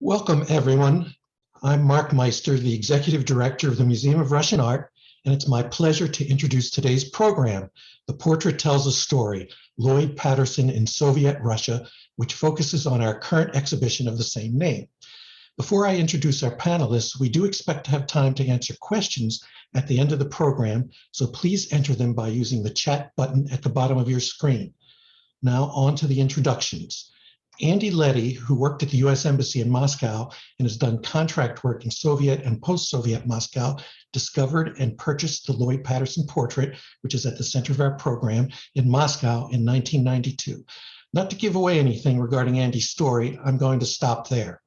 Welcome, everyone. I'm Mark Meister, the Executive Director of the Museum of Russian Art, and it's my pleasure to introduce today's program, The Portrait Tells a Story, Lloyd Patterson in Soviet Russia, which focuses on our current exhibition of the same name. Before I introduce our panelists, we do expect to have time to answer questions at the end of the program, so please enter them by using the chat button at the bottom of your screen. Now on to the introductions. Andy Leddy, who worked at the US Embassy in Moscow and has done contract work in Soviet and post-Soviet Moscow, discovered and purchased the Lloyd Patterson portrait, which is at the center of our program, in Moscow in 1992. Not to give away anything regarding Andy's story, I'm going to stop there.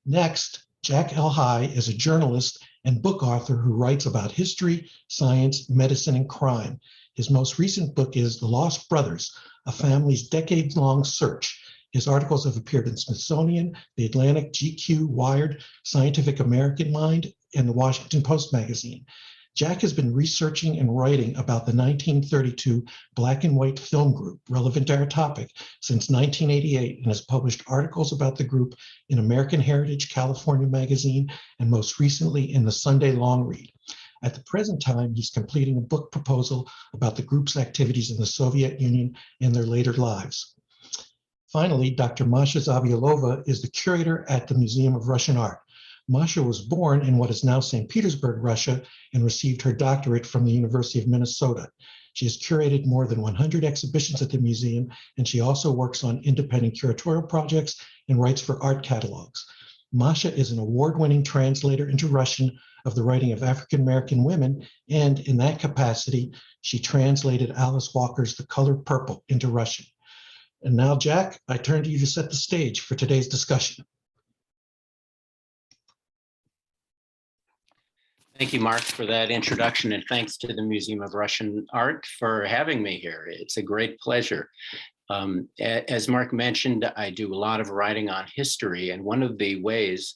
Next, Jack L. High is a journalist and book author who writes about history, science, medicine, and crime. His most recent book is The Lost Brothers, A Family's Decades-Long Search. His articles have appeared in Smithsonian, The Atlantic, GQ, Wired, Scientific American Mind, and the Washington Post magazine. Jack has been researching and writing about the 1932 Black and White Film Group, relevant to our topic, since 1988, and has published articles about the group in American Heritage, California Magazine, and most recently in the Sunday Long Read. At the present time, he's completing a book proposal about the group's activities in the Soviet Union and their later lives. Finally, Dr. Masha Zavialova is the curator at the Museum of Russian Art. Masha was born in what is now St. Petersburg, Russia, and received her doctorate from the University of Minnesota. She has curated more than 100 exhibitions at the museum, and she also works on independent curatorial projects and writes for art catalogs. Masha is an award-winning translator into Russian of the writing of African-American women, and in that capacity, she translated Alice Walker's The Color Purple into Russian. And now, Jack, I turn to you to set the stage for today's discussion. Thank you, Mark, for that introduction, and thanks to the Museum of Russian Art for having me here. It's a great pleasure. As Mark mentioned, I do a lot of writing on history, and one of the ways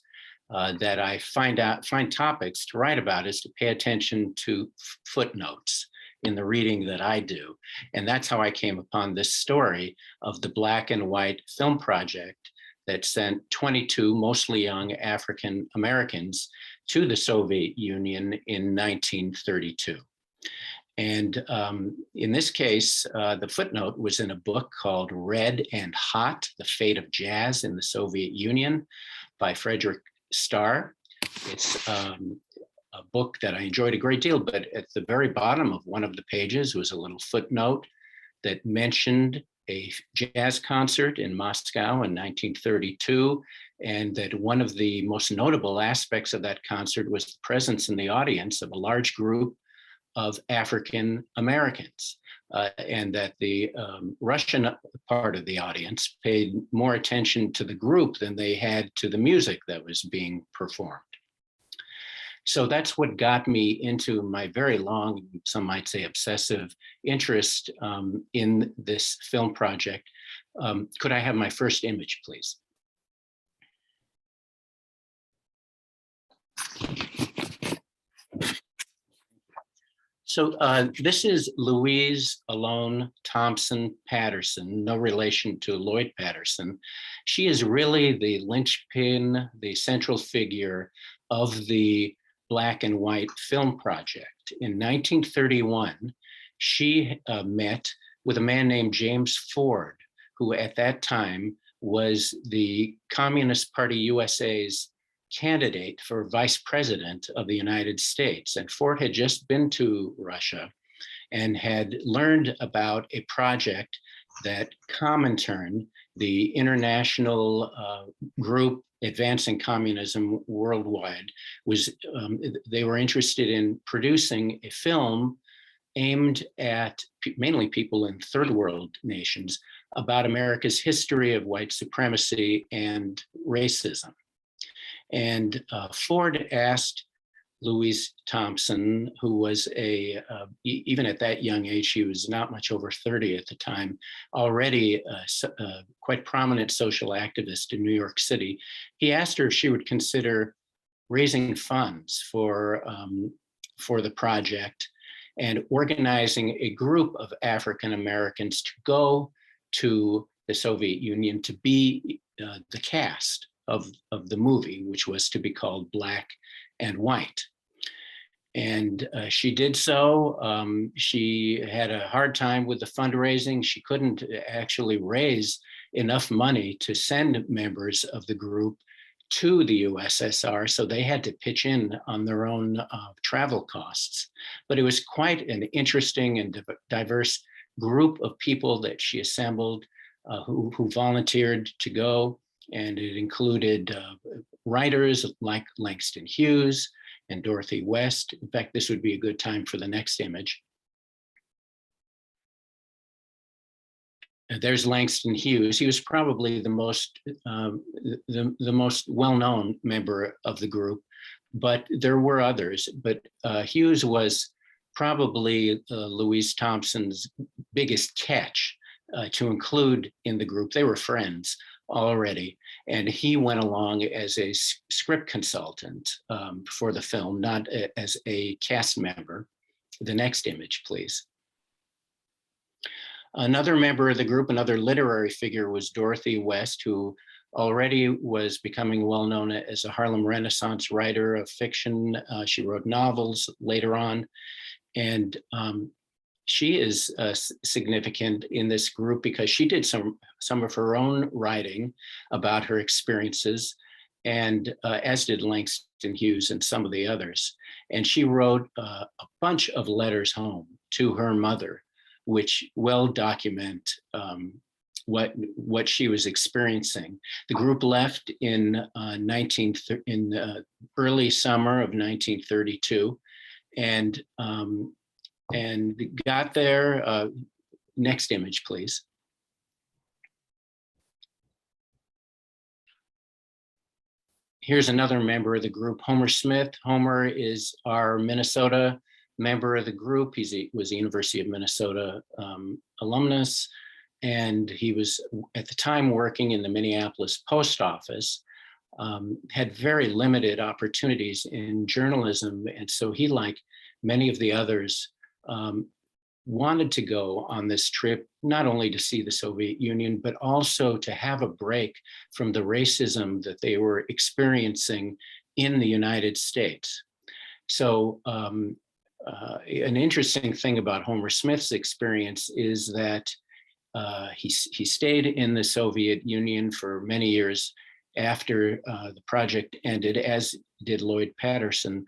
that I find topics to write about is to pay attention to footnotes in the reading that I do. And that's how I came upon this story of the Black and White Film Project that sent 22 mostly young African Americans to the Soviet Union in 1932. And in this case, the footnote was in a book called Red and Hot, The Fate of Jazz in the Soviet Union by Frederick Starr. It's a book that I enjoyed a great deal, but at the very bottom of one of the pages was a little footnote that mentioned a jazz concert in Moscow in 1932, and that one of the most notable aspects of that concert was the presence in the audience of a large group of African Americans, and that the Russian part of the audience paid more attention to the group than they had to the music that was being performed. So that's what got me into my very long, some might say obsessive interest in this film project. Could I have my first image, please? So this is Louise Thompson Patterson, no relation to Lloyd Patterson. She is really the linchpin, the central figure of the Black and White Film Project. In 1931, she met with a man named James Ford, who at that time was the Communist Party USA's candidate for vice president of the United States. And Ford had just been to Russia and had learned about a project that Comintern, the international group advancing communism worldwide, was they were interested in producing a film aimed at mainly people in third world nations about America's history of white supremacy and racism. And Ford asked Louise Thompson, who was even at that young age, she was not much over 30 at the time, already a quite prominent social activist in New York City. He asked her if she would consider raising funds for the project and organizing a group of African Americans to go to the Soviet Union to be the cast of the movie, which was to be called Black and White. And she did so. She had a hard time with the fundraising. She couldn't actually raise enough money to send members of the group to the USSR, so they had to pitch in on their own travel costs. But it was quite an interesting and diverse group of people that she assembled who volunteered to go. And it included writers like Langston Hughes and Dorothy West. In fact, this would be a good time for the next image. There's Langston Hughes. He was probably the most well-known member of the group, but there were others. But Hughes was probably Louise Thompson's biggest catch to include in the group. They were friends already, and he went along as a script consultant for the film, not as a cast member. The next image, please. Another member of the group, another literary figure, was Dorothy West, who already was becoming well known as a Harlem Renaissance writer of fiction. She wrote novels later on, and she is significant in this group because she did some of her own writing about her experiences, and as did Langston Hughes and some of the others. And she wrote a bunch of letters home to her mother, which well document what she was experiencing. The group left in early summer of 1932, and got there. Next image, please. Here's another member of the group, Homer Smith. Homer is our Minnesota member of the group. He was a University of Minnesota alumnus, and he was at the time working in the Minneapolis post office, had very limited opportunities in journalism. And so he, like many of the others, wanted to go on this trip, not only to see the Soviet Union, but also to have a break from the racism that they were experiencing in the United States. So an interesting thing about Homer Smith's experience is that he stayed in the Soviet Union for many years after the project ended, as did Lloyd Patterson.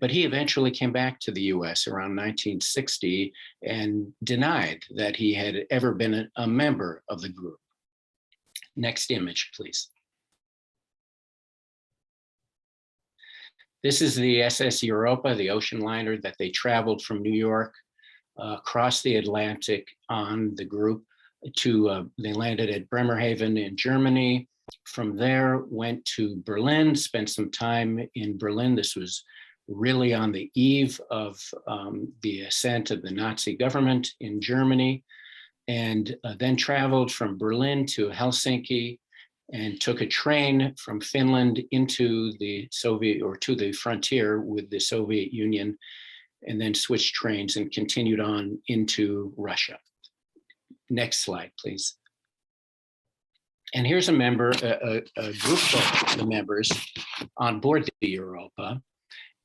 But he eventually came back to the US around 1960 and denied that he had ever been a member of the group. Next image, please. This is the SS Europa, the ocean liner that they traveled from New York across the Atlantic on the group to, they landed at Bremerhaven in Germany. From there, went to Berlin, spent some time in Berlin. This was really on the eve of the ascent of the Nazi government in Germany, and then traveled from Berlin to Helsinki and took a train from Finland into the Soviet, or to the frontier with the Soviet Union, and then switched trains and continued on into Russia. Next slide, please. And here's a member, a group of the members on board the Europa.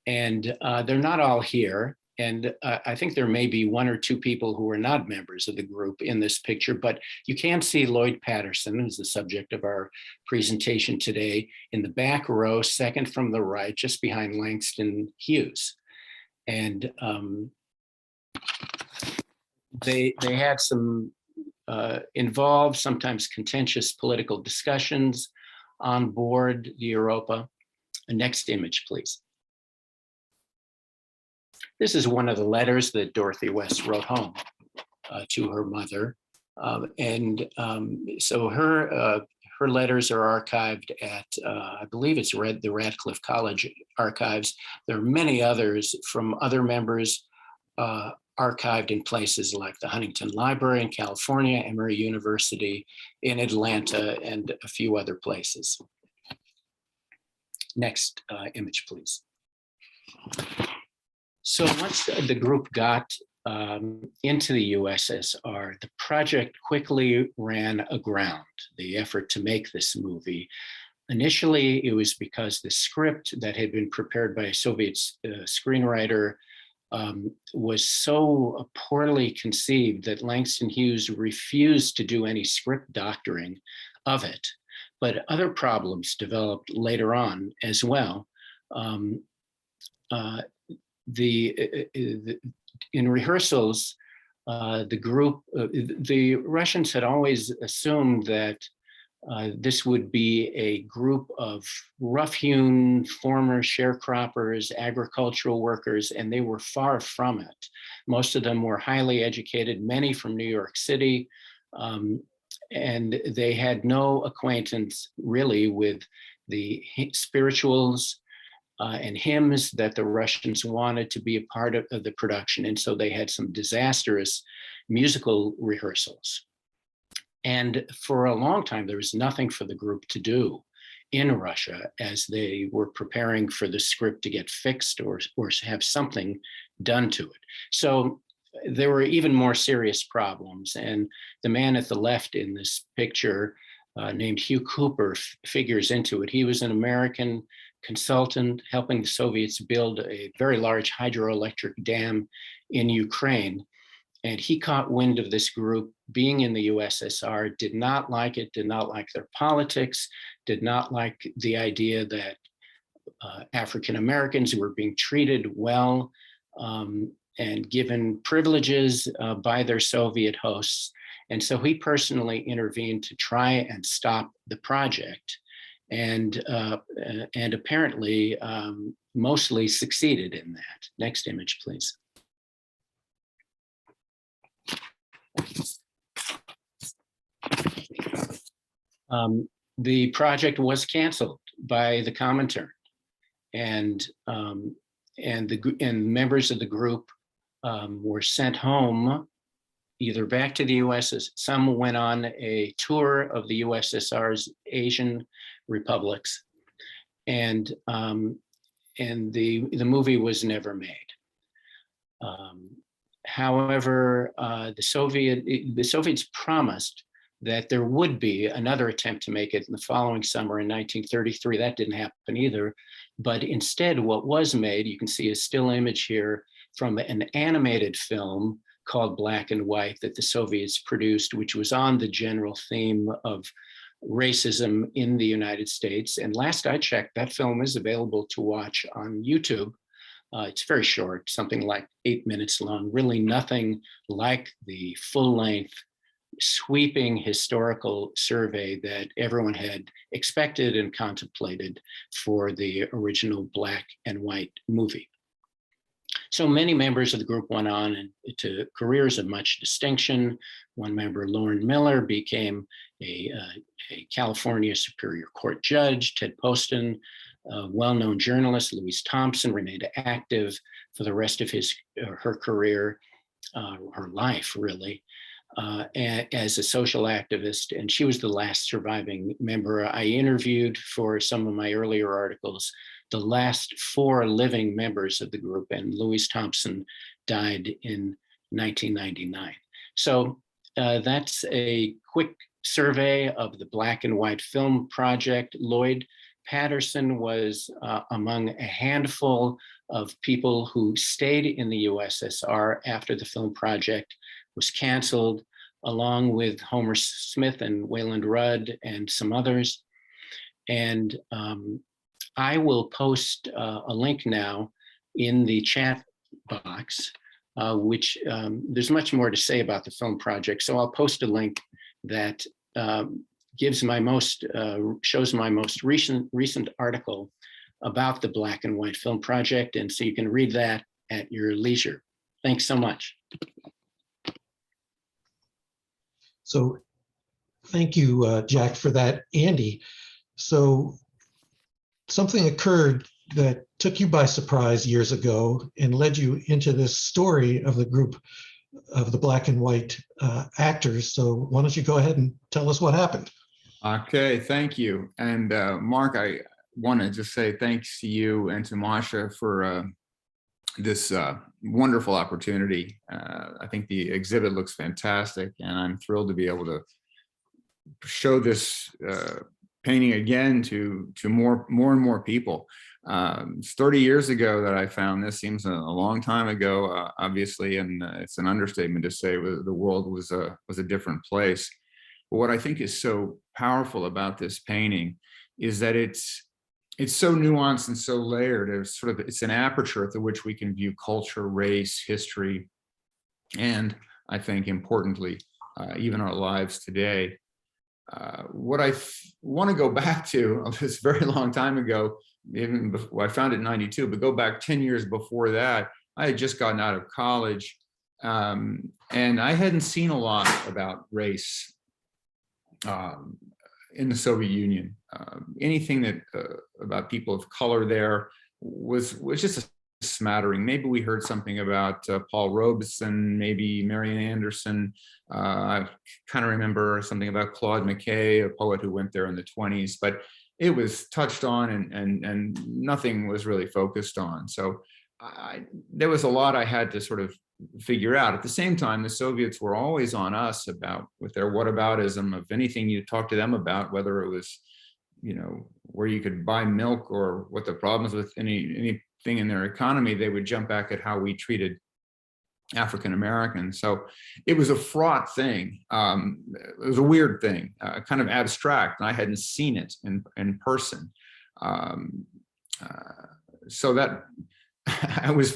And they're not all here. And I think there may be one or two people who are not members of the group in this picture, but you can see Lloyd Patterson, who's the subject of our presentation today, in the back row, second from the right, just behind Langston Hughes. And they had some involved, sometimes contentious political discussions on board the Europa. Next image, please. This is one of the letters that Dorothy West wrote home to her mother. So her letters are archived at, I believe it's the Radcliffe College archives. There are many others from other members archived in places like the Huntington Library in California, Emory University in Atlanta, and a few other places. Next image, please. So once the group got into the USSR, the project quickly ran aground. The effort to make this movie Initially, it was because the script that had been prepared by a Soviet screenwriter was so poorly conceived that Langston Hughes refused to do any script doctoring of it. But other problems developed later on as well. In rehearsals, the Russians had always assumed that this would be a group of rough-hewn former sharecroppers, agricultural workers, and they were far from it. Most of them were highly educated, many from New York City, and they had no acquaintance really with the spirituals and hymns that the Russians wanted to be a part of the production. And so they had some disastrous musical rehearsals. And for a long time, there was nothing for the group to do in Russia as they were preparing for the script to get fixed or have something done to it. So there were even more serious problems. And the man at the left in this picture, named Hugh Cooper, figures into it. He was an American consultant helping the Soviets build a very large hydroelectric dam in Ukraine. And he caught wind of this group being in the USSR, did not like it, did not like their politics, did not like the idea that African Americans were being treated well and given privileges by their Soviet hosts. And so he personally intervened to try and stop the project, and apparently mostly succeeded in that. Next image, please. The project was canceled by the Comintern, and members of the group were sent home, either back to the US. Some went on a tour of the USSR's Asian republics, and the movie was never made. However, the Soviets promised that there would be another attempt to make it in the following summer in 1933. That didn't happen either. But instead, what was made, you can see a still image here from an animated film called Black and White that the Soviets produced, which was on the general theme of racism in the United States. And last I checked, that film is available to watch on YouTube. It's very short, something like 8 minutes long, really nothing like the full-length, sweeping historical survey that everyone had expected and contemplated for the original Black and White movie. So many members of the group went on to careers of much distinction. One member, Lauren Miller, became a California Superior Court judge. Ted Poston, a well-known journalist, Louise Thompson, remained active for the rest of her career, her life really, as a social activist. And she was the last surviving member. I interviewed for some of my earlier articles the last 4 living members of the group, and Louise Thompson died in 1999. So that's a quick survey of the Black and White film project. Lloyd Patterson was among a handful of people who stayed in the USSR after the film project was canceled, along with Homer Smith and Wayland Rudd and some others. And I will post a link now in the chat box, which there's much more to say about the film project. So I'll post a link that shows my most recent article about the Black and White film project. And so you can read that at your leisure. Thanks so much. So thank you, Jack, for that. Andy, so something occurred that took you by surprise years ago and led you into this story of the group of the Black and White actors. So why don't you go ahead and tell us what happened? Okay, thank you. And Mark, I want to just say thanks to you and to Masha for this wonderful opportunity. I think the exhibit looks fantastic, and I'm thrilled to be able to show this painting again to more and more people. 30 years ago that I found this, seems a long time ago, obviously, and it's an understatement to say the world was a different place. But what I think is so powerful about this painting is that it's so nuanced and so layered. It's an aperture through which we can view culture, race, history, and I think importantly, even our lives today. What I want to go back to this very long time ago, even before I found it in 92, but go back 10 years before that, I had just gotten out of college, and I hadn't seen a lot about race in the Soviet Union. Anything that about people of color there was just a smattering. Maybe we heard something about Paul Robeson, maybe Marian Anderson. I kind of remember something about Claude McKay, a poet who went there in the 1920s, but it was touched on and nothing was really focused on. So there was a lot I had to sort of figure out. At the same time, the Soviets were always on us about, with their whataboutism, of anything you talk to them about, whether it was, where you could buy milk or what the problems with anything in their economy, they would jump back at how we treated African Americans. So it was a fraught thing. It was a weird thing, kind of abstract, and I hadn't seen it in person. So that I was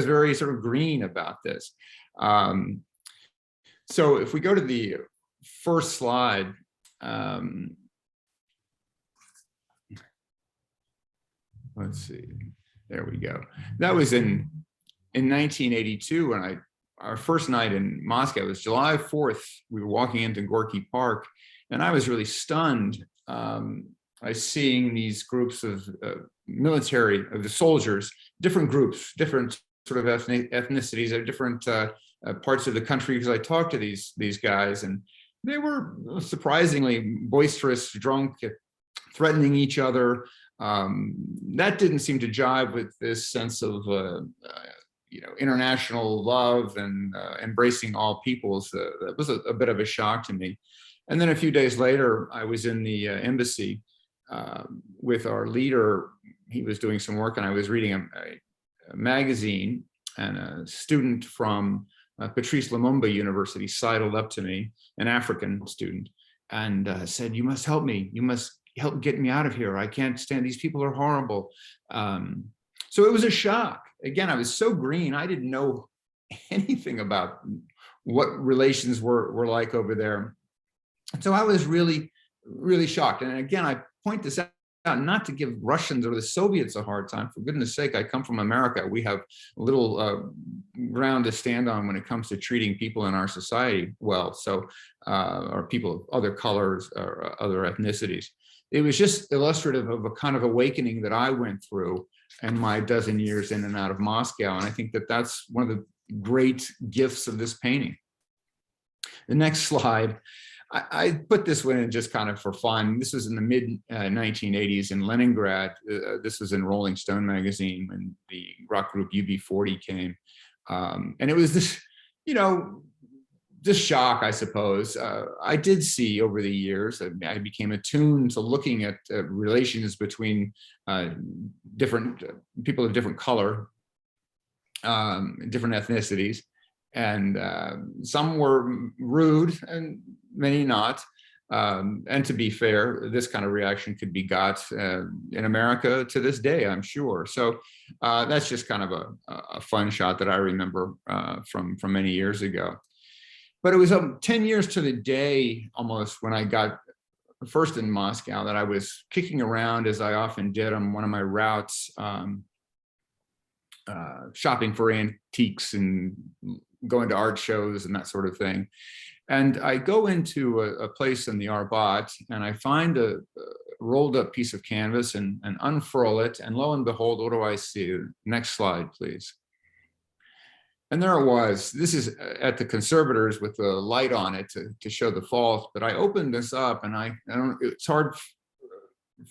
very sort of green about this. So if we go to the first slide, let's see, there we go. That was in 1982 when our first night in Moscow. It was July 4th. We were walking into Gorky Park, and I was really stunned by seeing these groups of military, of the soldiers, different groups, different sort of ethnicities, of different parts of the country, because I talked to these guys, and they were surprisingly boisterous, drunk, threatening each other. That didn't seem to jive with this sense of international love and embracing all peoples. That was a bit of a shock to me. And then a few days later, I was in the embassy with our leader. He was doing some work, and I was reading a magazine, and a student from Patrice Lumumba University sidled up to me, an African student, and said, "You must help me. You must help get me out of here. I can't stand, these people are horrible." So it was a shock. Again, I was so green. I didn't know anything about what relations were like over there. So I was really, really shocked. And again, I point this out not to give Russians or the Soviets a hard time. For goodness sake, I come from America. We have little ground to stand on when it comes to treating people in our society well. So, or people of other colors or other ethnicities. It was just illustrative of a kind of awakening that I went through in my dozen years in and out of Moscow. And I think that that's one of the great gifts of this painting. The next slide, I put this one in just kind of for fun. This was in the mid 1980s in Leningrad. This was in Rolling Stone magazine when the rock group UB40 came. And it was this, this shock, I suppose. I did see over the years, I became attuned to looking at relations between different people of different color, different ethnicities. And some were rude and many not. And to be fair, this kind of reaction could be got in America to this day, I'm sure. So that's just kind of a fun shot that I remember from many years ago. But it was 10 years to the day almost when I got first in Moscow that I was kicking around, as I often did on one of my routes, shopping for antiques and going to art shows and that sort of thing. And I go into a place in the Arbat, and I find a rolled up piece of canvas and unfurl it. And lo and behold, what do I see? Next slide, please. And there it was. This is at the conservators with the light on it to show the fault. But I opened this up, and it's hard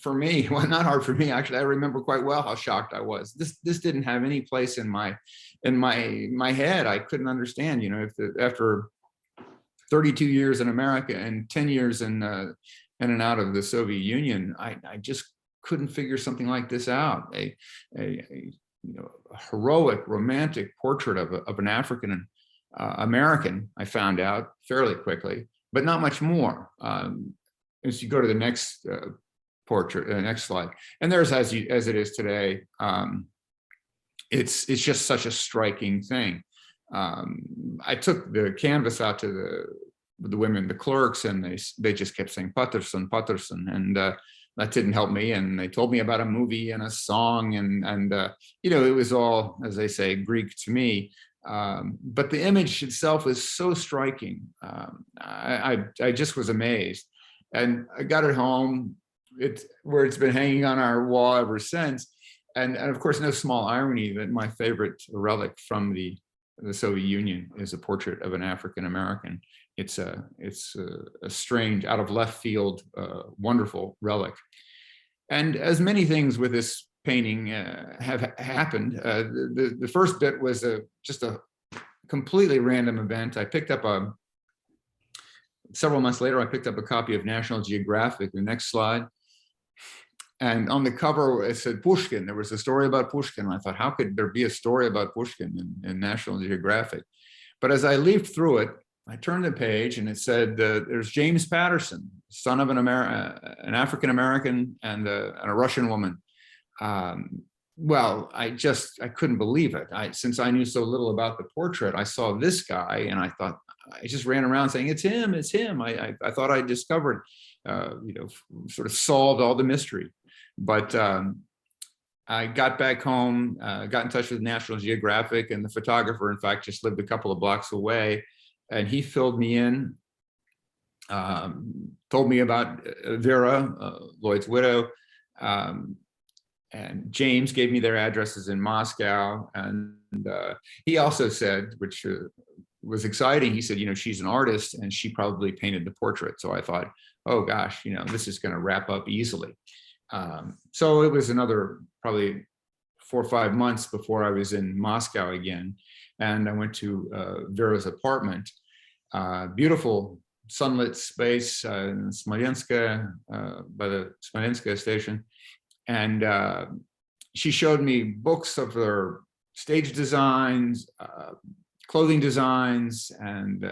for me. Well, not hard for me, actually. I remember quite well how shocked I was. This didn't have any place in my head. I couldn't understand, if after 32 years in America and 10 years in in and out of the Soviet Union, I just couldn't figure something like this out. A heroic, romantic portrait of an African American, I found out fairly quickly, but not much more. As you go to the next portrait, next slide, and there's as it is today. It's just such a striking thing. I took the canvas out to the women, the clerks, and they just kept saying Patterson, Patterson, and that didn't help me. And they told me about a movie and a song, and it was all, as they say, Greek to me. But the image itself was so striking. I just was amazed, and I got it home. Where it's been hanging on our wall ever since. And of course, no small irony that my favorite relic from the Soviet Union is a portrait of an African American. It's a strange, out of left field, wonderful relic. And as many things with this painting have happened, the first bit was just a completely random event. I picked up several months later, I picked up a copy of National Geographic. The next slide. And on the cover, it said Pushkin. There was a story about Pushkin. And I thought, how could there be a story about Pushkin in National Geographic? But as I leafed through it, I turned the page and it said, there's James Patterson, son of an African-American and a Russian woman. Well, I couldn't believe it. Since I knew so little about the portrait, I saw this guy and I thought, I just ran around saying, it's him, it's him. I thought I discovered, sort of solved all the mystery. But I got back home, got in touch with National Geographic, and the photographer, in fact, just lived a couple of blocks away, and he filled me in, told me about Vera, Lloyd's widow, and James gave me their addresses in Moscow. And he also said, which was exciting, he said, she's an artist and she probably painted the portrait. So I thought, oh gosh, this is going to wrap up easily. So it was another probably 4 or 5 months before I was in Moscow again. And I went to Vera's apartment, beautiful sunlit space in Smolensk, by the Smolensk station. And she showed me books of her stage designs, clothing designs, and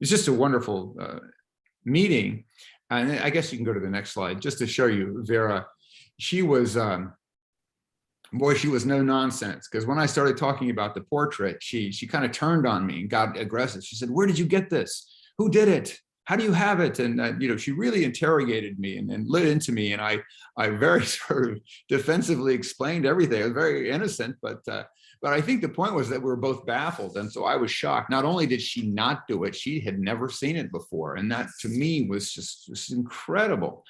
it's just a wonderful meeting. And I guess you can go to the next slide just to show you Vera. She was, boy, she was no nonsense, because when I started talking about the portrait, she kind of turned on me and got aggressive. She said, "Where did you get this? Who did it? How do you have it?" And she really interrogated me and lit into me. And I very sort of defensively explained everything. I was very innocent, but I think the point was that we were both baffled. And so I was shocked. Not only did she not do it, she had never seen it before. And that to me was just incredible.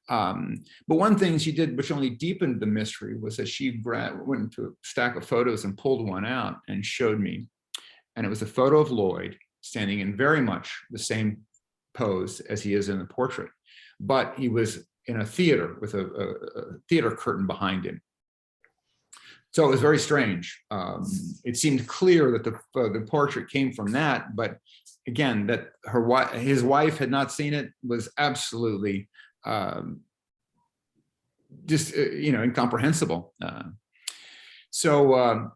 But one thing she did, which only deepened the mystery, was that she went into a stack of photos and pulled one out and showed me. And it was a photo of Lloyd standing in very much the same pose as he is in the portrait. But he was in a theater with a theater curtain behind him. So it was very strange. It seemed clear that the portrait came from that, but again, that his wife had not seen it was absolutely just incomprehensible. So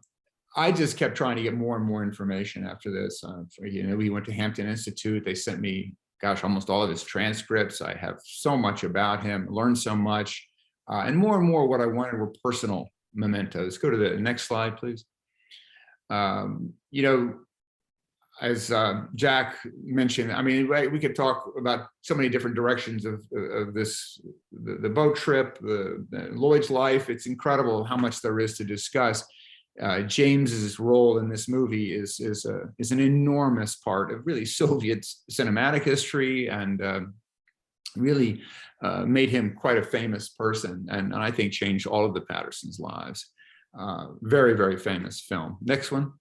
I just kept trying to get more and more information after this. We went to Hampton Institute. They sent me, gosh, almost all of his transcripts. I have so much about him, learned so much, and more what I wanted were personal mementos. Go to the next slide, please. As Jack mentioned, I mean, we could talk about so many different directions of this, the boat trip, the Lloyd's life. It's incredible how much there is to discuss. James's role in this movie is an enormous part of really Soviet cinematic history, and really made him quite a famous person, and I think changed all of the Pattersons' lives. Very, very famous film. Next one.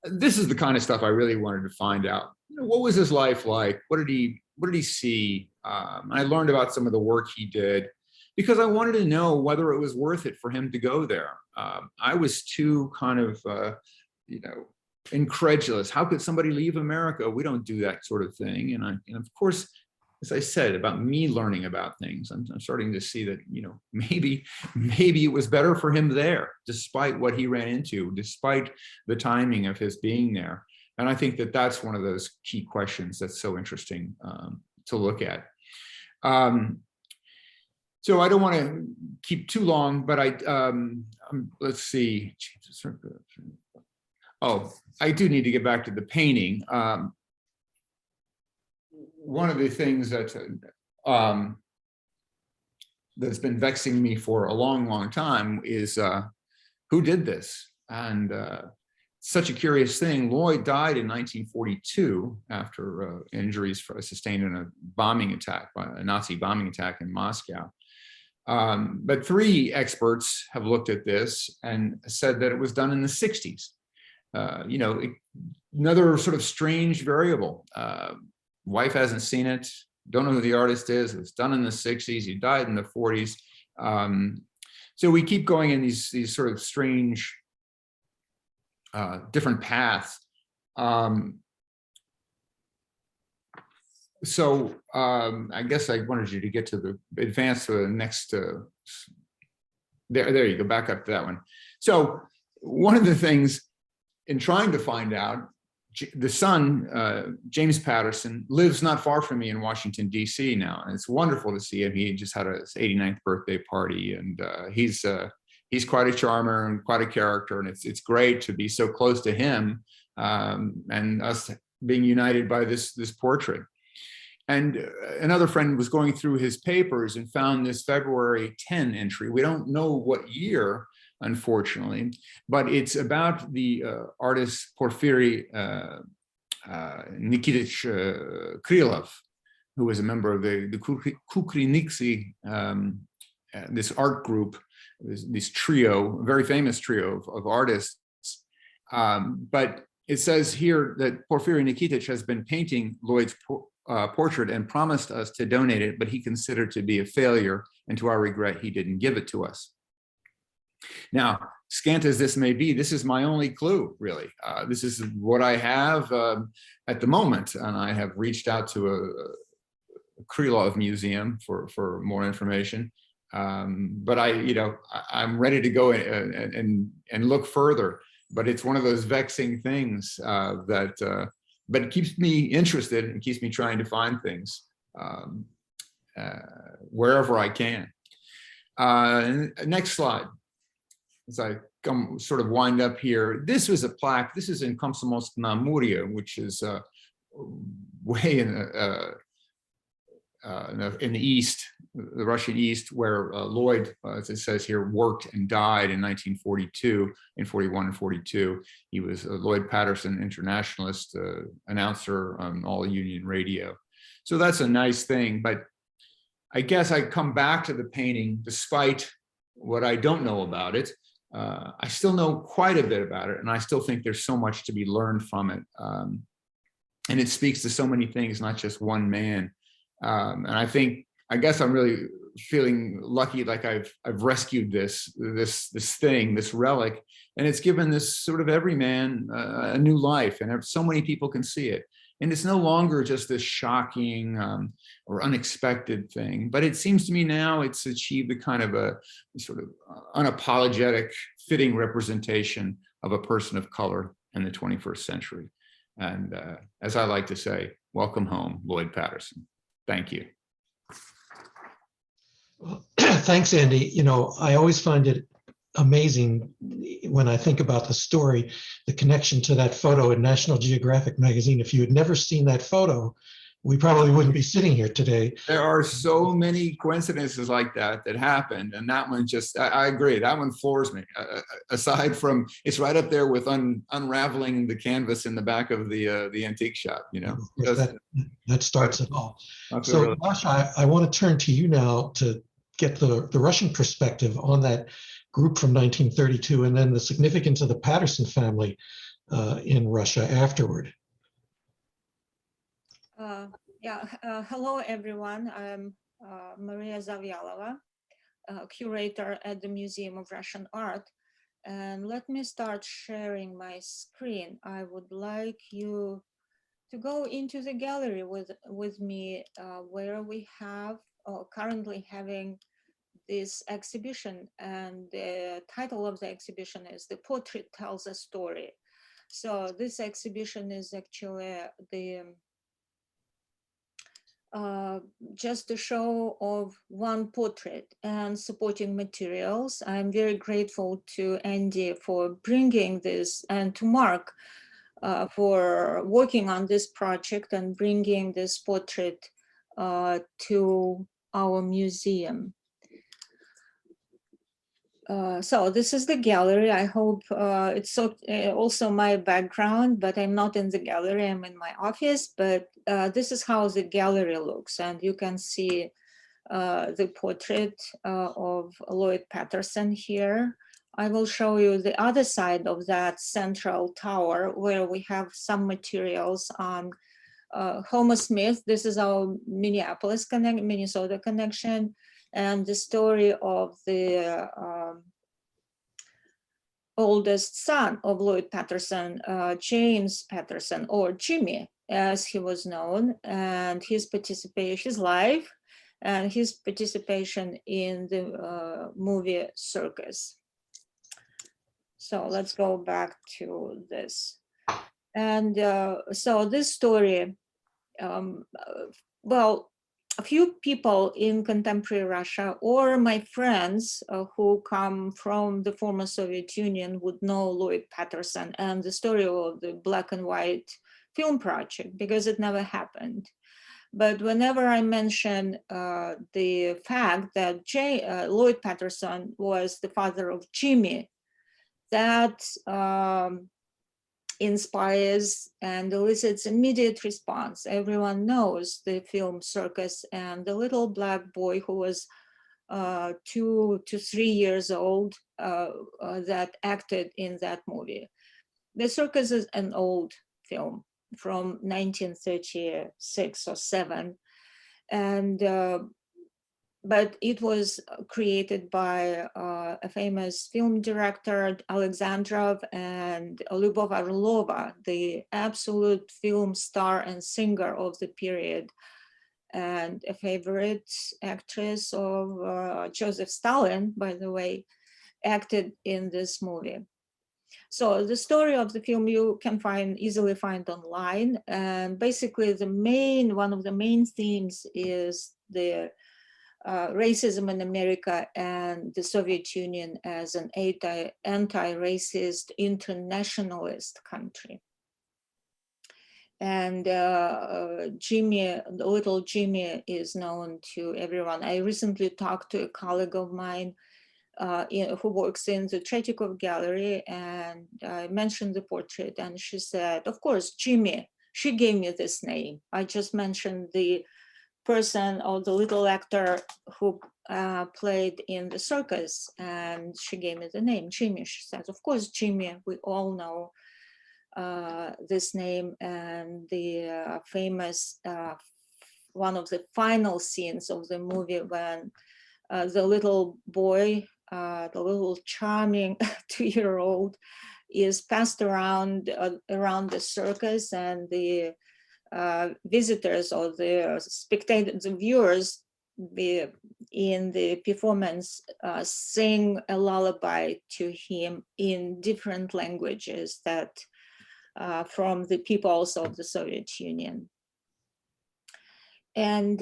This is the kind of stuff I really wanted to find out. What was his life like? What did he see? I learned about some of the work he did, because I wanted to know whether it was worth it for him to go there. I was too kind of, incredulous. How could somebody leave America? We don't do that sort of thing. And of course, as I said, about me learning about things. I'm starting to see that, maybe it was better for him there, despite what he ran into, despite the timing of his being there. And I think that that's one of those key questions that's so interesting to look at. So I don't want to keep too long, but let's see. Oh, I do need to get back to the painting. One of the things that that's been vexing me for a long, long time is who did this? And such a curious thing. Lloyd died in 1942 after injuries sustained in a bombing attack, a Nazi bombing attack in Moscow. But 3 experts have looked at this and said that it was done in the 60s. Another sort of strange variable. Wife hasn't seen it, don't know who the artist is. It was done in the 60s. He died in the 40s. So we keep going in these sort of strange, different paths. So I guess I wanted you to get to advance to the next, there you go, back up to that one. So one of the things in trying to find out, the son, James Patterson, lives not far from me in Washington, D.C. now, and it's wonderful to see him. He just had his 89th birthday party, and he's quite a charmer and quite a character, and it's great to be so close to him and us being united by this portrait. And another friend was going through his papers and found this February 10 entry. We don't know what year, unfortunately, but it's about the artist Porfiry Nikitich Krylov, who was a member of the Kukriniksi, this art group, this trio, a very famous trio of artists. But it says here that Porfiry Nikitich has been painting Lloyd's portrait and promised us to donate it, but he considered to be a failure, and to our regret, he didn't give it to us. Now, scant as this may be, this is my only clue, really. This is what I have at the moment, and I have reached out to a Krylov museum for more information. But I'm ready to go and look further. But it's one of those vexing things but it keeps me interested and keeps me trying to find things wherever I can. Next slide. As I come sort of wind up here, this was a plaque. This is in Komsomolsk-na-Amur, which is way in the east, the Russian east, where Lloyd, as it says here, worked and died in 1942, in 41 and 42. He was a Lloyd Patterson internationalist, announcer on all Union radio. So that's a nice thing. But I guess I come back to the painting, despite what I don't know about it. I still know quite a bit about it, and I still think there's so much to be learned from it. And it speaks to so many things, not just one man. And I guess I'm really feeling lucky, like I've rescued this thing, this relic, and it's given this sort of everyman a new life, and so many people can see it. And it's no longer just this shocking or unexpected thing, but it seems to me now it's achieved a kind of a sort of unapologetic, fitting representation of a person of color in the 21st century. And as I like to say, welcome home, Lloyd Patterson. Thank you. Well, thanks, Andy. I always find it amazing when I think about the story, the connection to that photo in National Geographic magazine. If you had never seen that photo, we probably wouldn't be sitting here today. There are so many coincidences like that happened, and that one just, I agree, that one floors me. Aside from, it's right up there with unraveling the canvas in the back of the antique shop, That starts it all. So, really... Masha, I want to turn to you now to get the Russian perspective on that group from 1932, and then the significance of the Patterson family in Russia afterward. Hello, everyone. I'm Maria Zavyalova, curator at the Museum of Russian Art. And let me start sharing my screen. I would like you to go into the gallery with me, where we have currently having this exhibition, and the title of the exhibition is "The Portrait Tells a Story." So this exhibition is actually just a show of one portrait and supporting materials. I'm very grateful to Andy for bringing this, and to Mark for working on this project and bringing this portrait to our museum. So this is the gallery. I hope it's also my background, but I'm not in the gallery, I'm in my office, but this is how the gallery looks. And you can see the portrait of Lloyd Patterson here. I will show you the other side of that central tower where we have some materials on Homer Smith. This is our Minneapolis Minnesota connection, and the story of the oldest son of Lloyd Patterson, James Patterson, or Jimmy, as he was known, and his participation, his life, and his participation in the movie Circus. So let's go back to this. And so this story, well, a few people in contemporary Russia or my friends who come from the former Soviet Union would know Lloyd Patterson and the story of the black and white film project, because it never happened. But whenever I mention the fact that Lloyd Patterson was the father of Jimmy, that inspires and elicits immediate response. Everyone knows the film Circus and the little black boy who was 2 to 3 years old that acted in that movie. The Circus is an old film from 1936 or 7, and but it was created by a famous film director, Alexandrov, and Lyubov Aralova, the absolute film star and singer of the period, and a favorite actress of Joseph Stalin, by the way, acted in this movie. So the story of the film you can easily find online, and basically one of the main themes is the racism in America and the Soviet Union as an anti-racist internationalist country. And Jimmy, the little Jimmy, is known to everyone. I recently talked to a colleague of mine who works in the Tretyakov Gallery, and I mentioned the portrait, and she said, of course, Jimmy, she gave me this name. I just mentioned the person or the little actor who played in the Circus, and she gave me the name Jimmy. She says, of course, Jimmy, we all know this name, and the famous, one of the final scenes of the movie when the little boy, the little charming 2-year-old, is passed around the circus, and the visitors or the spectators, the viewers in the performance sing a lullaby to him in different languages that from the peoples of the Soviet Union. And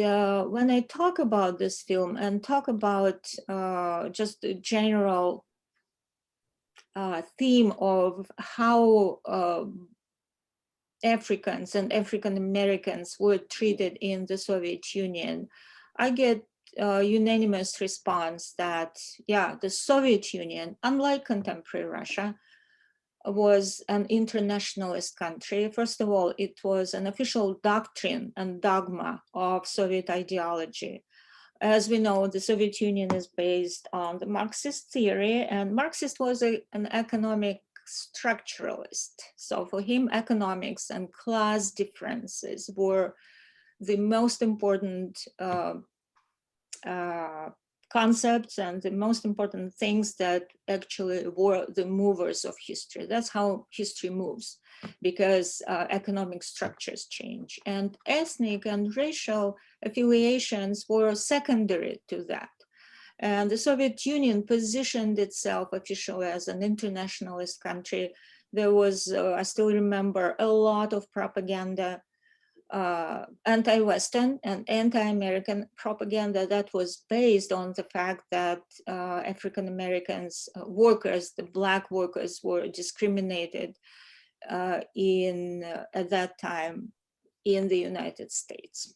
when I talk about this film and talk about just the general theme of how Africans and African Americans were treated in the Soviet Union, I get a unanimous response that, yeah, the Soviet Union, unlike contemporary Russia, was an internationalist country. First of all, it was an official doctrine and dogma of Soviet ideology. As we know, the Soviet Union is based on the Marxist theory, and Marxist was an economic structuralist. So for him, economics and class differences were the most important concepts and the most important things that actually were the movers of history. That's how history moves, because economic structures change, and ethnic and racial affiliations were secondary to that. And the Soviet Union positioned itself officially as an internationalist country. There was, I still remember, a lot of propaganda, anti-Western and anti-American propaganda that was based on the fact that African Americans, workers, the Black workers, were discriminated at that time in the United States.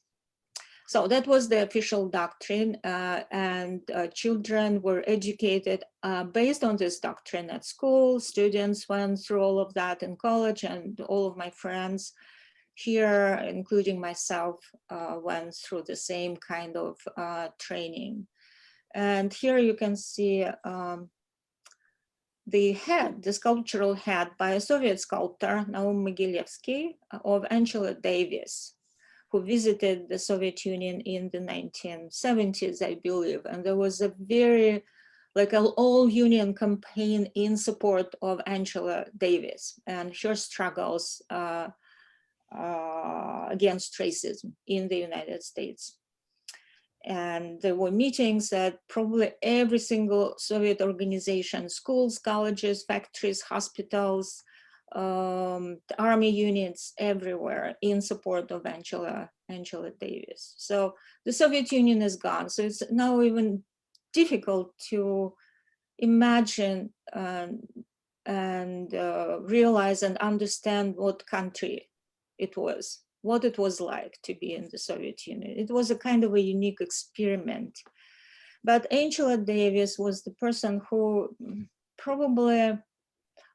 So that was the official doctrine, and children were educated based on this doctrine at school. Students went through all of that in college, and all of my friends here, including myself, went through the same kind of training. And here you can see the head, the sculptural head by a Soviet sculptor, Naum Mogilevsky, of Angela Davis, who visited the Soviet Union in the 1970s, I believe. And there was a very, like an all-union campaign in support of Angela Davis and her struggles against racism in the United States. And there were meetings at probably every single Soviet organization, schools, colleges, factories, hospitals, army units everywhere in support of Angela Davis. So the Soviet Union is gone. So it's now even difficult to imagine and realize and understand what country it was, what it was like to be in the Soviet Union. It was a kind of a unique experiment. But Angela Davis was the person who probably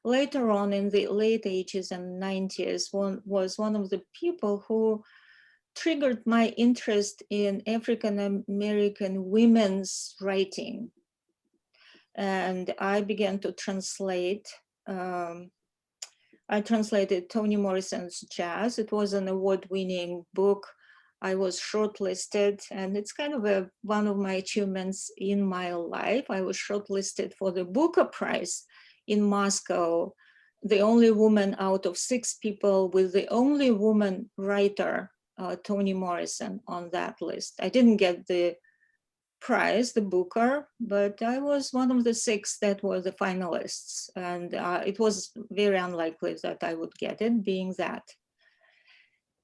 later on in the late 80s and 90s was one of the people who triggered my interest in African American women's writing. And I began to translate. I translated Toni Morrison's Jazz. It was an award-winning book. I was shortlisted, and it's kind of one of my achievements in my life. I was shortlisted for the Booker Prize in Moscow, the only woman out of 6 people, with the only woman writer, Toni Morrison, on that list. I didn't get the prize, the Booker, but I was one of the 6 that were the finalists. And it was very unlikely that I would get it, being that.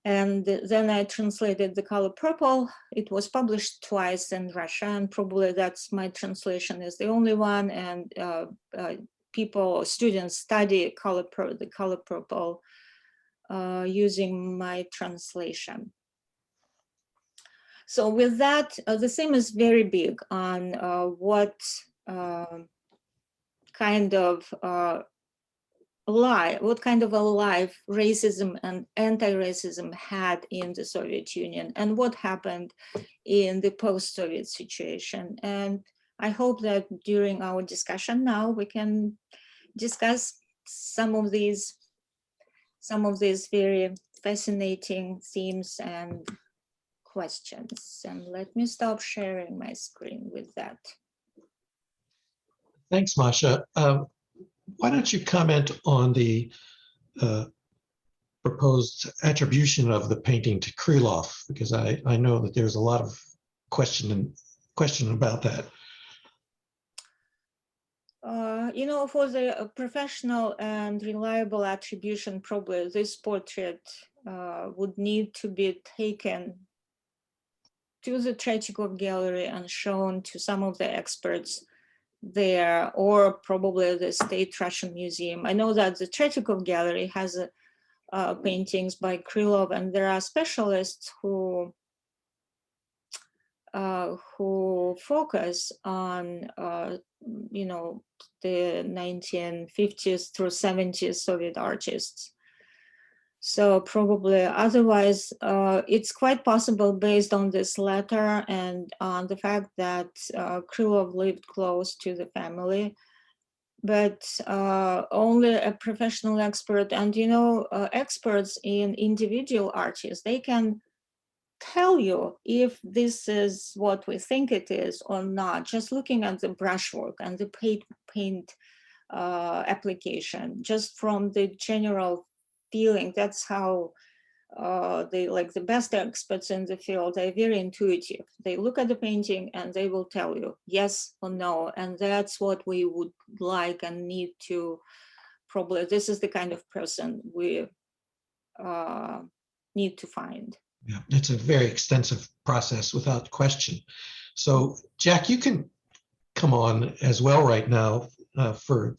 And then I translated The Color Purple. It was published twice in Russia, and probably that's my translation is the only one. And people or students study The Color Purple using my translation. So with that, the theme is very big on what kind of a life racism and anti-racism had in the Soviet Union, and what happened in the post-Soviet situation. And I hope that during our discussion now, we can discuss some of these very fascinating themes and questions. And let me stop sharing my screen with that. Thanks, Masha. Why don't you comment on the proposed attribution of the painting to Krylov? Because I know that there's a lot of question about that. You know, for the professional and reliable attribution, probably this portrait would need to be taken to the Tretyakov Gallery and shown to some of the experts there, or probably the State Russian Museum. I know that the Tretyakov Gallery has paintings by Krylov, and there are specialists who focus on, you know, the 1950s through 70s Soviet artists. So probably otherwise, it's quite possible based on this letter and on the fact that Krylov lived close to the family, but only a professional expert. And, you know, experts in individual artists, they can tell you if this is what we think it is or not, just looking at the brushwork and the paint application, just from the general feeling. That's how they, like the best experts in the field, they're very intuitive. They look at the painting and they will tell you yes or no. And that's what we would like and need to probably, this is the kind of person we need to find. Yeah, it's a very extensive process without question. So Jack, you can come on as well right now for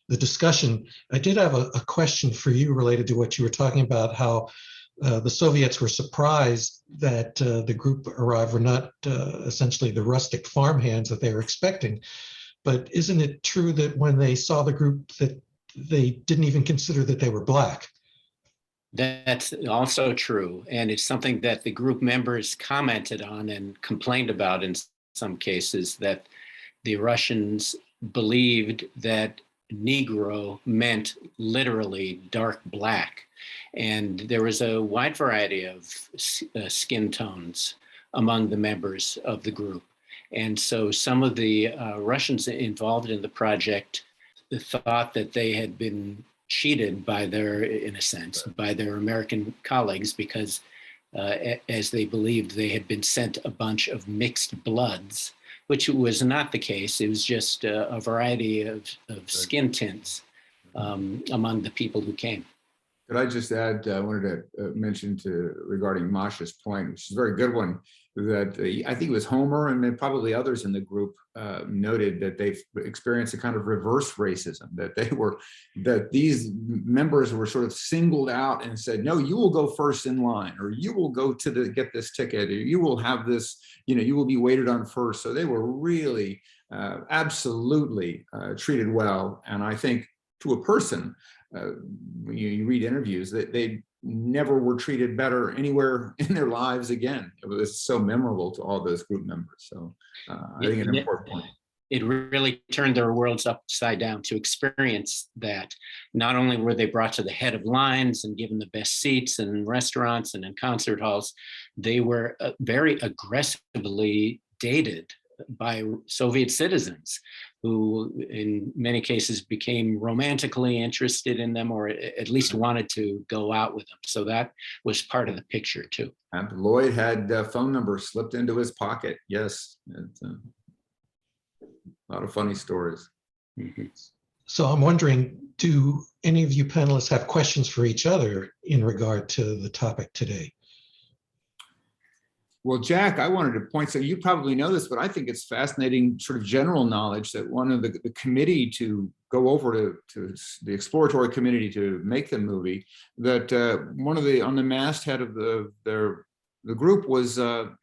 the discussion. I did have a question for you related to what you were talking about, how the Soviets were surprised that the group arrived were not essentially the rustic farmhands that they were expecting. But isn't it true that when they saw the group that they didn't even consider that they were Black? That's also true. And it's something that the group members commented on and complained about in some cases, that the Russians believed that Negro meant literally dark black. And there was a wide variety of skin tones among the members of the group. And so some of the Russians involved in the project thought that they had been cheated by their, in a sense, by their American colleagues, because as they believed they had been sent a bunch of mixed bloods, which was not the case. It was just a variety of skin tints among the people who came. Could I just add, I wanted to mention regarding Masha's point, which is a very good one, that I think it was Homer and then probably others in the group noted that they've experienced a kind of reverse racism, that these members were sort of singled out and said, no, you will go first in line, or you will go to get this ticket, or you will have this, you will be waited on first. So they were really absolutely treated well. And I think to a person, when you read interviews, that they never were treated better anywhere in their lives again. It was so memorable to all those group members. So I think it's an important point. It really turned their worlds upside down to experience that. Not only were they brought to the head of lines and given the best seats in restaurants and in concert halls, they were very aggressively dated by Soviet citizens who in many cases became romantically interested in them, or at least wanted to go out with them. So that was part of the picture too. And Lloyd had phone numbers slipped into his pocket. Yes. A lot of funny stories. Mm-hmm. So I'm wondering, do any of you panelists have questions for each other in regard to the topic today? Well, Jack, I wanted to point, so you probably know this, but I think it's fascinating sort of general knowledge that one of the committee to go over to the exploratory committee to make the movie, that one of the, on the masthead of the group was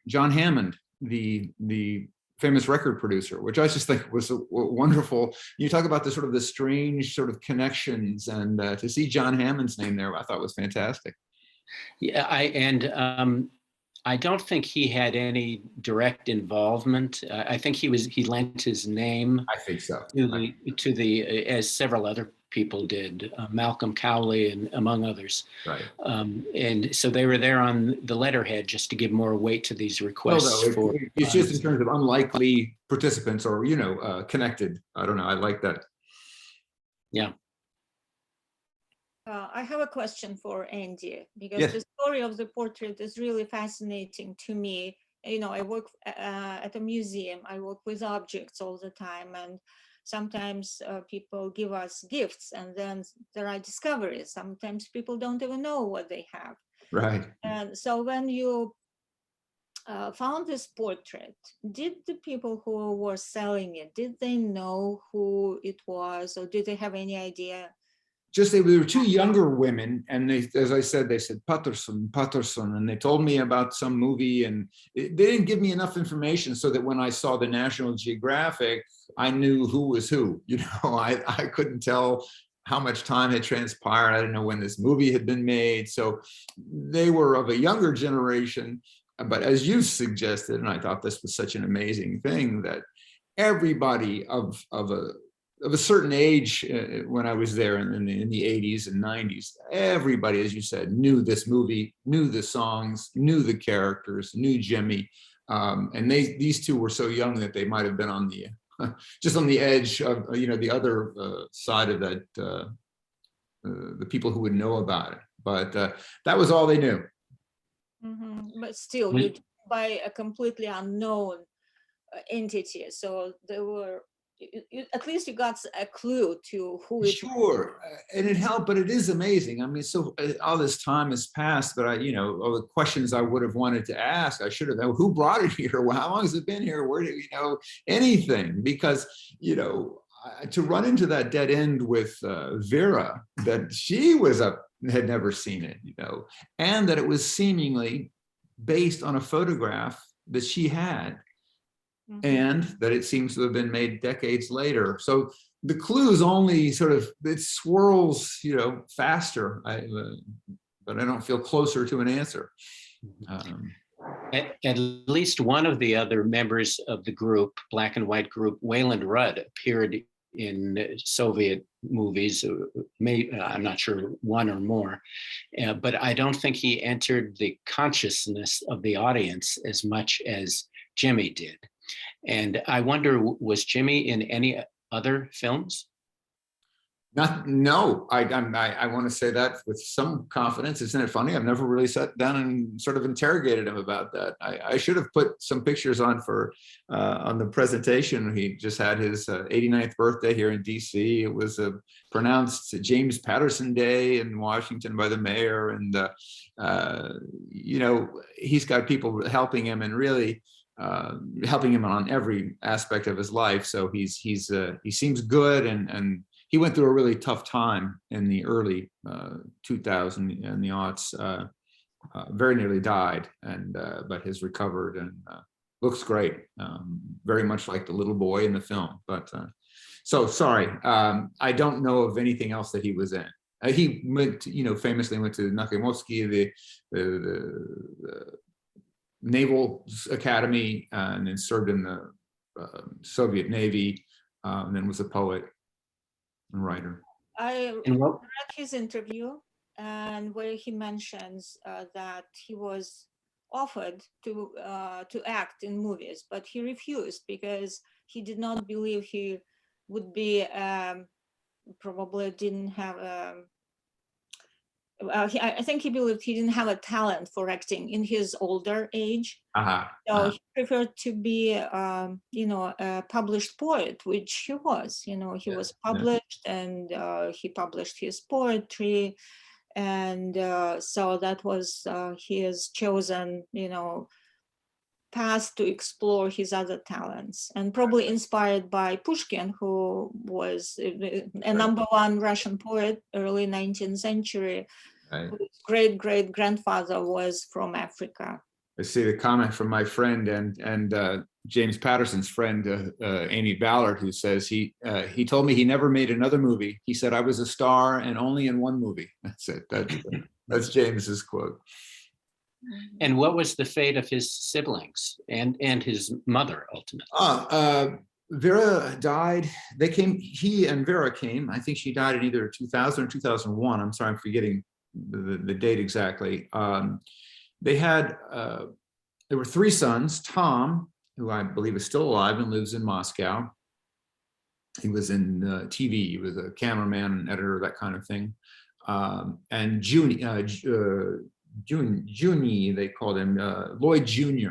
John Hammond, the famous record producer, which I just think was a wonderful. You talk about the sort of the strange sort of connections, and to see John Hammond's name there, I thought was fantastic. Yeah, I don't think he had any direct involvement. I think he lent his name. I think so. To the as several other people did, Malcolm Cowley and among others. Right. And so they were there on the letterhead just to give more weight to these requests. It's just in terms of unlikely participants or connected. I don't know. I like that. Yeah. I have a question for Andy, because Yes. the story of the portrait is really fascinating to me. I work at a museum. I work with objects all the time, and sometimes people give us gifts, and then there are discoveries. Sometimes people don't even know what they have. Right. And so when you found this portrait, did the people who were selling it, did they know who it was, or did they have any idea? Just they were two younger women, and they, as I said, they said Patterson, and they told me about some movie, and they didn't give me enough information so that when I saw the National Geographic, I knew who was who. I couldn't tell how much time had transpired. I didn't know when this movie had been made. So they were of a younger generation, but as you suggested, and I thought this was such an amazing thing, that everybody of a of a certain age when I was there in the 80s and 90s. Everybody, as you said, knew this movie, knew the songs, knew the characters, knew Jimmy. And these two were so young that they might have been on the just on the edge of the other side of that, the people who would know about it. But that was all they knew. But still, you by a completely unknown entity, so they were. At least you got a clue to who it was. Sure, and it helped, but it is amazing. I mean, so all this time has passed, but all the questions I would have wanted to ask, I should have. Who brought it here? Well, how long has it been here? Where did anything? Because to run into that dead end with Vera, that she had never seen it, and that it was seemingly based on a photograph that she had. And that it seems to have been made decades later. So the clues only it swirls, faster, but I don't feel closer to an answer. At least one of the other members of the group, black and white group, Wayland Rudd, appeared in Soviet movies, I'm not sure, one or more, but I don't think he entered the consciousness of the audience as much as Jimmy did. And I wonder, was Jimmy in any other films? No, I want to say that with some confidence. Isn't it funny? I've never really sat down and sort of interrogated him about that. I should have put some pictures on on the presentation. He just had his 89th birthday here in DC. It was pronounced James Patterson Day in Washington by the mayor. And, he's got people helping him and really helping him on every aspect of his life. So he seems good, and he went through a really tough time in the early 2000 and the aughts. Very nearly died, but has recovered and looks great. Very much like the little boy in the film. But so sorry, I don't know of anything else that he was in. He went, famously went to Nakimovsky, the Naval Academy, and then served in the Soviet Navy, and then was a poet and writer. I read his interview, and where he mentions that he was offered to act in movies, but he refused because he did not believe he would be, probably didn't have I think he believed he didn't have a talent for acting in his older age. So he preferred to be, a published poet, which he was. He was published, and he published his poetry, and so that was his chosen, path to explore his other talents, and probably inspired by Pushkin, who was a number one Russian poet, early 19th century, right. Whose great-great-grandfather was from Africa. I see the comment from my friend and James Patterson's friend, Amy Ballard, who says he told me he never made another movie. He said, "I was a star and only in one movie." That's it. That's James's quote. And what was the fate of his siblings and his mother ultimately? Vera died. He and Vera came. I think she died in either 2000 or 2001. I'm sorry, I'm forgetting the date exactly. There were three sons. Tom, who I believe is still alive and lives in Moscow. He was in TV. He was a cameraman and editor, that kind of thing. And Junie, they called him, Lloyd Jr.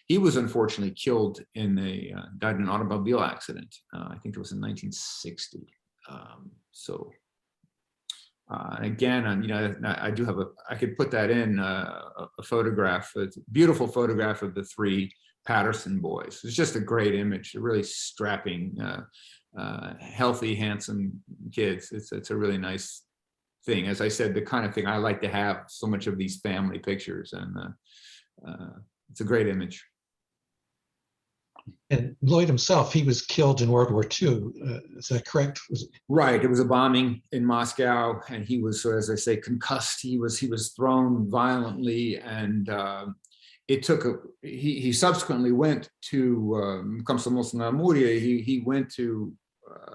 He was unfortunately killed died in an automobile accident. I think it was in 1960. Again, I could put that in a photograph. It's a beautiful photograph of the three Patterson boys. It's just a great image, a really strapping, healthy, handsome kids. It's a really nice thing. As I said, the kind of thing I like to have so much of these family pictures, and it's a great image. And Lloyd himself, he was killed in World War II. Is that correct? Right. It was a bombing in Moscow, and he was, as I say, concussed. He was thrown violently, and he subsequently went to Komsomolsk na Amur. He went to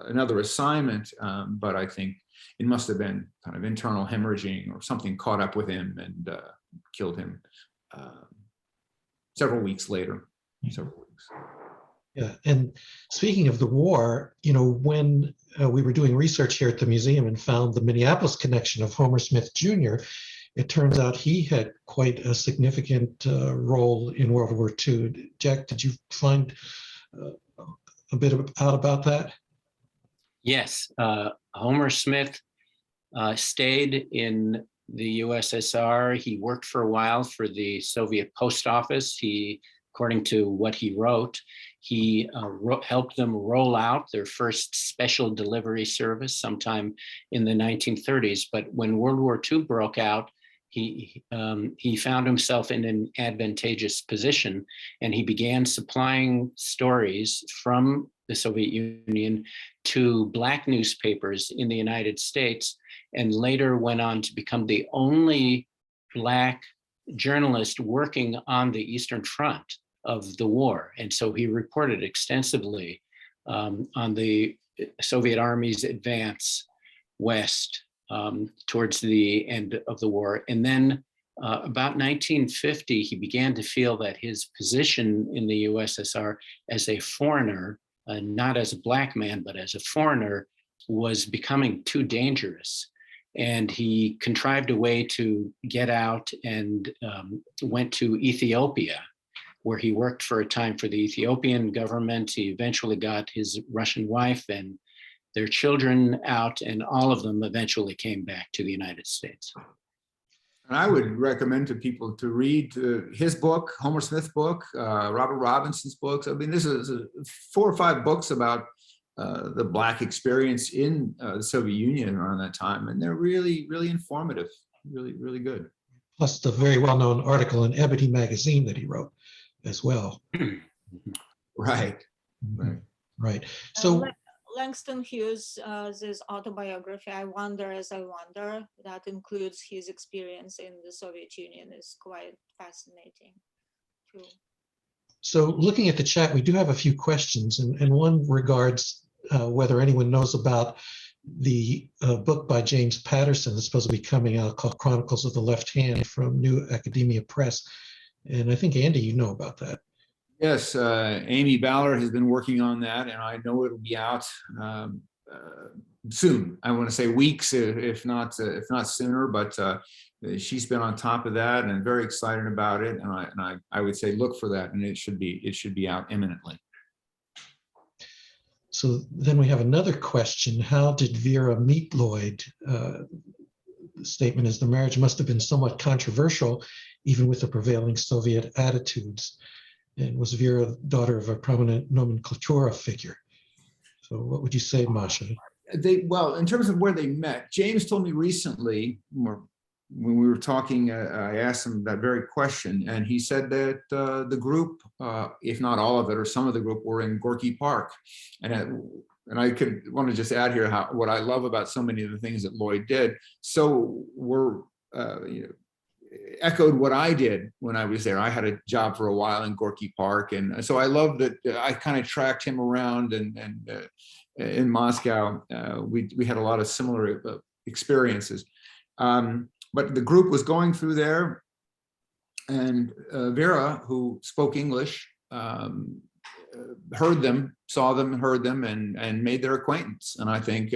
another assignment, but I think it must have been kind of internal hemorrhaging or something caught up with him and killed him several weeks later. Yeah, and speaking of the war, you know, when we were doing research here at the museum and found the Minneapolis connection of Homer Smith Jr., it turns out he had quite a significant role in World War II. Jack, did you find a bit out about that? Yes, Homer Smith stayed in the USSR. He worked for a while for the Soviet Post Office. According to what he wrote, he helped them roll out their first special delivery service sometime in the 1930s. But when World War II broke out, he found himself in an advantageous position, and he began supplying stories from the Soviet Union to Black newspapers in the United States, and later went on to become the only Black journalist working on the Eastern Front of the war. And so he reported extensively on the Soviet Army's advance west towards the end of the war. And then about 1950, he began to feel that his position in the USSR as a foreigner, not as a Black man, but as a foreigner, was becoming too dangerous. And he contrived a way to get out and went to Ethiopia, where he worked for a time for the Ethiopian government. He eventually got his Russian wife and their children out, and all of them eventually came back to the United States. And I would recommend to people to read his book, Homer Smith's book, Robert Robinson's books. I mean, this is 4 or 5 books about the Black experience in the Soviet Union around that time. And they're really, really informative, really, really good. Plus the very well-known article in Ebony magazine that he wrote as well. Right. Right. So Langston Hughes, this autobiography, I Wonder as I Wonder, that includes his experience in the Soviet Union, is quite fascinating too. So looking at the chat, we do have a few questions, and one regards whether anyone knows about the book by James Patterson that's supposed to be coming out called Chronicles of the Left Hand from New Academia Press. And I think, Andy, you know about that. Yes, Amy Ballard has been working on that, and I know it'll be out soon. I want to say weeks, if not sooner. But she's been on top of that and very excited about it. And I would say look for that, and it should be out imminently. So then we have another question: how did Vera meet Lloyd? The statement is the marriage must have been somewhat controversial, even with the prevailing Soviet attitudes. And was Vera daughter of a prominent nomenklatura figure? So what would you say, Masha? Well, in terms of where they met, James told me recently, when we were talking, I asked him that very question, and he said that the group, if not all of it, or some of the group, were in Gorky Park. And I could want to just add here what I love about so many of the things that Lloyd did. So were echoed what I did when I was there. I had a job for a while in Gorky Park, and so I love that I kind of tracked him around, and in Moscow we had a lot of similar experiences. But the group was going through there, and Vera, who spoke English, heard them, saw them, heard them, and made their acquaintance. And I think,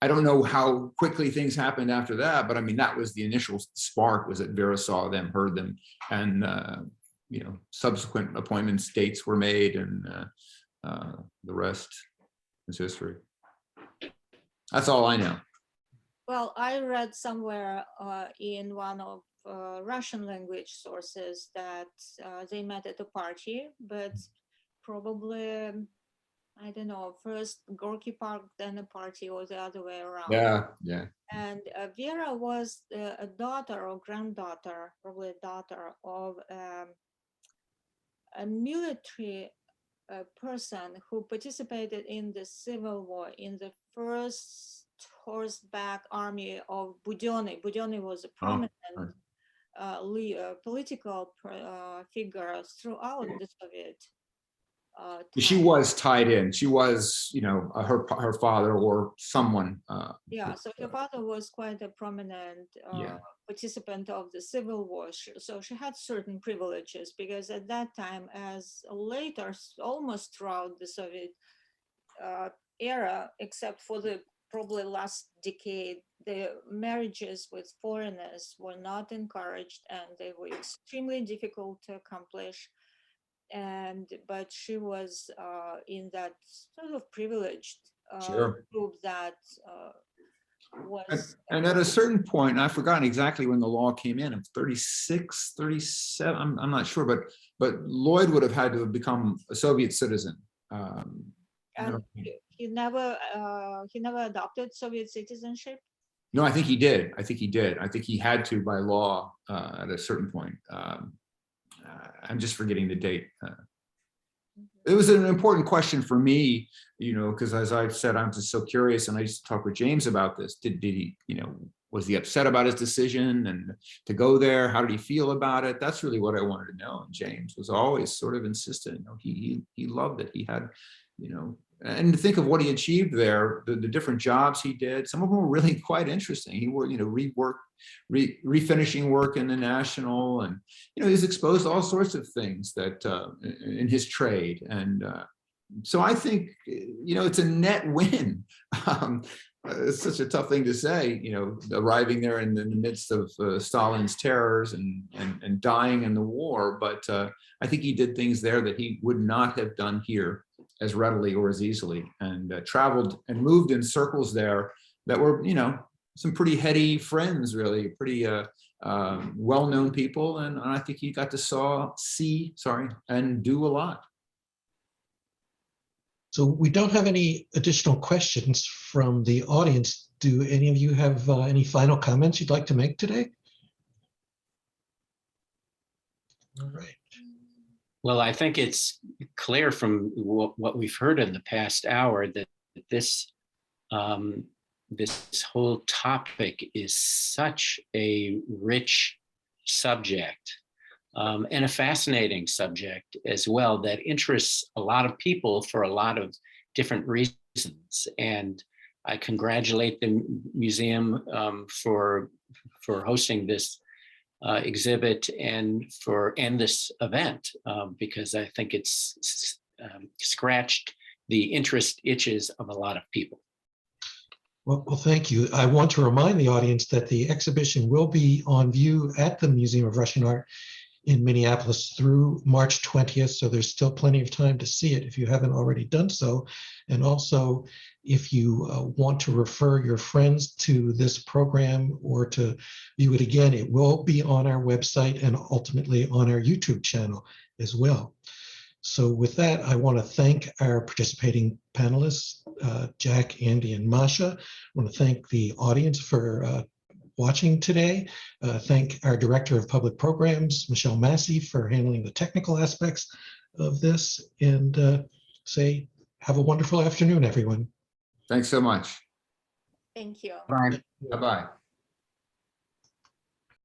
I don't know how quickly things happened after that, but I mean, that was the initial spark, was that Vera saw them, heard them, and subsequent appointments, dates were made, and the rest is history. That's all I know. Well, I read somewhere in one of Russian language sources that they met at a party, but probably, I don't know, first Gorky Park, then a party, or the other way around. Yeah. And Vera was a daughter or granddaughter, probably a daughter of a military person who participated in the Civil War, in the first horseback army of Budyonny. Budyonny was a prominent political figure throughout the Soviet She time. was tied in. She was, you know, her father or someone. Yeah, so her father was quite a prominent Yeah. participant of the Civil War. So she had certain privileges because at that time, as later, almost throughout the Soviet era, except for the probably last decade, the marriages with foreigners were not encouraged and they were extremely difficult to accomplish. But she was in that sort of privileged Sure. group that was And at a certain point, I've forgotten exactly when the law came in, it's 36, 37, I'm not sure, but Lloyd would have had to have become a Soviet citizen. I and don't- he never adopted Soviet citizenship. No, I think he did. I think he did. I think he had to by law at a certain point. I'm just forgetting the date. It was an important question for me, you know, because as I've said, I'm just so curious, and I used to talk with James about this. Did he, you know, was he upset about his decision and to go there? How did he feel about it? That's really what I wanted to know. And James was always sort of insistent. You know, he loved it. He had, you know, and to think of what he achieved there, the different jobs he did. Some of them were really quite interesting. He worked, you know, refinishing work in the National, and you know, he's exposed to all sorts of things that in his trade. And so I think, you know, it's a net win. It's such a tough thing to say, you know, arriving there in the midst of Stalin's terrors and dying in the war. But I think he did things there that he would not have done here as readily or as easily, and traveled and moved in circles there that were, you know, some pretty heady friends, really, pretty well-known people. And I think he got to see and do a lot. So we don't have any additional questions from the audience. Do any of you have any final comments you'd like to make today? All right. Well, I think it's clear from what we've heard in the past hour that this this whole topic is such a rich subject and a fascinating subject as well, that interests a lot of people for a lot of different reasons. And I congratulate the museum for hosting this exhibit and this event, because I think it's scratched the interest itches of a lot of people. Well, thank you. I want to remind the audience that the exhibition will be on view at the Museum of Russian Art in Minneapolis through March 20th. So there's still plenty of time to see it if you haven't already done so. And also, if you want to refer your friends to this program or to view it again, it will be on our website and ultimately on our YouTube channel as well. So with that, I want to thank our participating panelists, Jack, Andy, and Masha. I want to thank the audience for watching today. Thank our Director of Public Programs, Michelle Massey, for handling the technical aspects of this, and say, have a wonderful afternoon, everyone. Thanks so much. Thank you. Bye. Bye-bye.